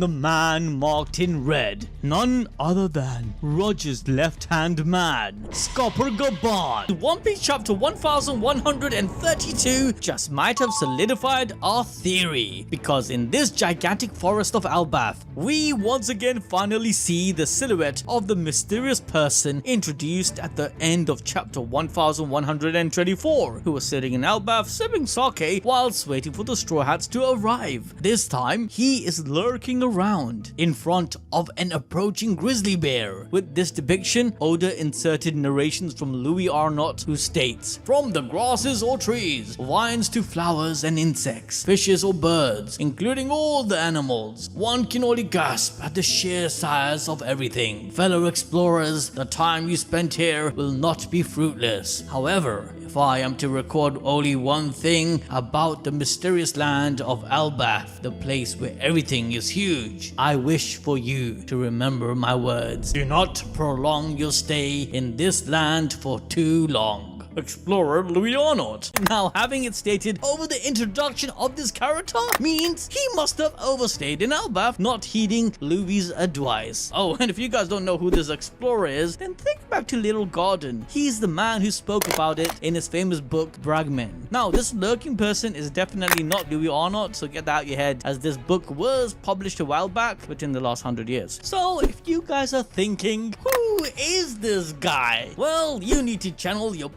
the man marked in red, none other than Roger's left-hand man, Scopper Gaban. One Piece chapter 1132 just might have solidified our theory, because in this gigantic forest of Elbaf, we once again finally see the silhouette of the mysterious person introduced at the end of chapter 1124, who was sitting in Elbaf sipping sake whilst waiting for the Straw Hats to arrive. This time, he is lurking around in front of an approaching grizzly bear. With this depiction, Oda inserted narrations from Louis Arnott, who states, "From the grasses or trees, vines to flowers and insects, fishes or birds, including all the animals, one can only gasp at the sheer size of everything. Fellow explorers, the time you spent here will not be fruitless. However, if I am to record only one thing about the mysterious land of Elbaf, the place where everything is huge, I wish for you to remember my words. Do not prolong your stay in this land for too long. Explorer Louis Arnott." Now, having it stated over the introduction of this character means he must have overstayed in Elbaf, not heeding Louis' advice. Oh, and if you guys don't know who this explorer is, then think back to Little Garden. He's the man who spoke about it in his famous book Bragman. Now, this lurking person is definitely not Louis Arnott, so get that out your head, as this book was published a while back within the last 100 years. So if you guys are thinking, who is this guy? Well, you need to channel your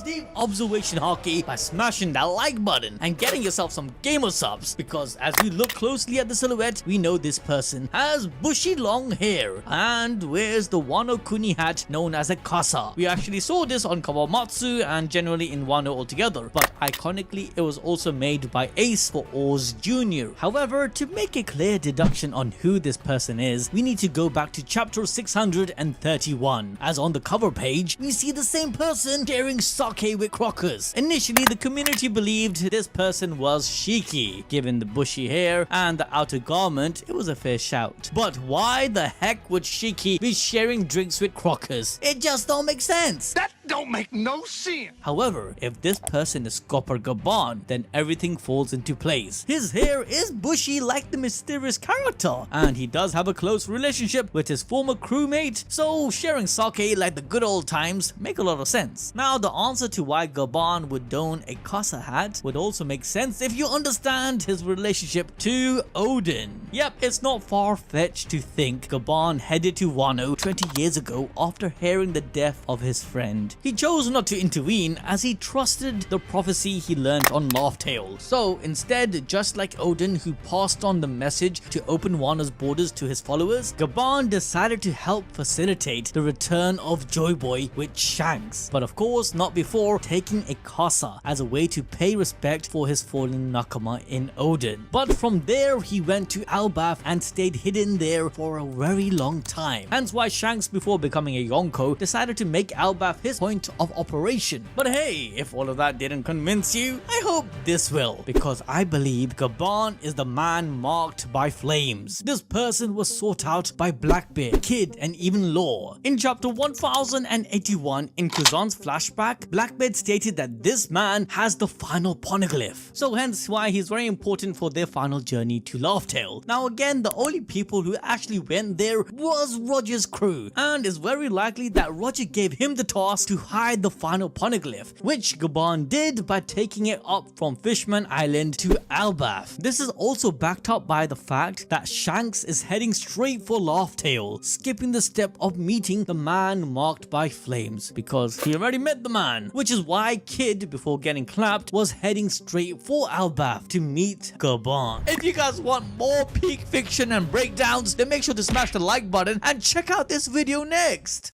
deep observation hockey by smashing that like button and getting yourself some gamer subs, because as we look closely at the silhouette, we know this person has bushy long hair and wears the Wano Kuni hat known as a kasa. We actually saw this on Kawamatsu and generally in Wano altogether, but iconically it was also made by Ace for Oz Jr. However, to make a clear deduction on who this person is, we need to go back to chapter 631, as on the cover page we see the same person sharing sake with Crockers. Initially, the community believed this person was Shiki. Given the bushy hair and the outer garment, it was a fair shout. But why the heck would Shiki be sharing drinks with Crockers? It just don't make sense. That don't make no sense. However, if this person is Scopper Gaban, then everything falls into place. His hair is bushy like the mysterious character, and he does have a close relationship with his former crewmate, so sharing sake like the good old times make a lot of sense. Now, the answer to why Gaban would don a Kasa hat would also make sense if you understand his relationship to Odin. Yep, it's not far-fetched to think Gaban headed to Wano 20 years ago after hearing the death of his friend. He chose not to intervene as he trusted the prophecy he learned on Laugh Tale. So instead, just like Odin, who passed on the message to open Wano's borders to his followers, Gaban decided to help facilitate the return of Joy Boy with Shanks, but of course not before taking a kasa as a way to pay respect for his fallen nakama in Odin. But from there he went to Elbaf and stayed hidden there for a very long time. Hence why Shanks, before becoming a Yonko, decided to make Elbaf his point of operation. But hey, if all of that didn't convince you, I hope this will, because I believe Gaban is the man marked by flames. This person was sought out by Blackbeard, Kid, and even Law. In chapter 1081 in Kuzan's flashback, Blackbeard stated that this man has the final poneglyph, so hence why he's very important for their final journey to Laugh Tale. Now again, the only people who actually went there was Roger's crew, and it's very likely that Roger gave him the task to hide the final poneglyph, which Gaban did by taking it up from Fishman Island to Elbaf. This is also backed up by the fact that Shanks is heading straight for Laugh Tale, skipping the step of meeting the man marked by flames, because he already met the man, which is why Kid, before getting clapped, was heading straight for Elbaf to meet Gaban. If you guys want more peak fiction and breakdowns, then make sure to smash the like button and check out this video next.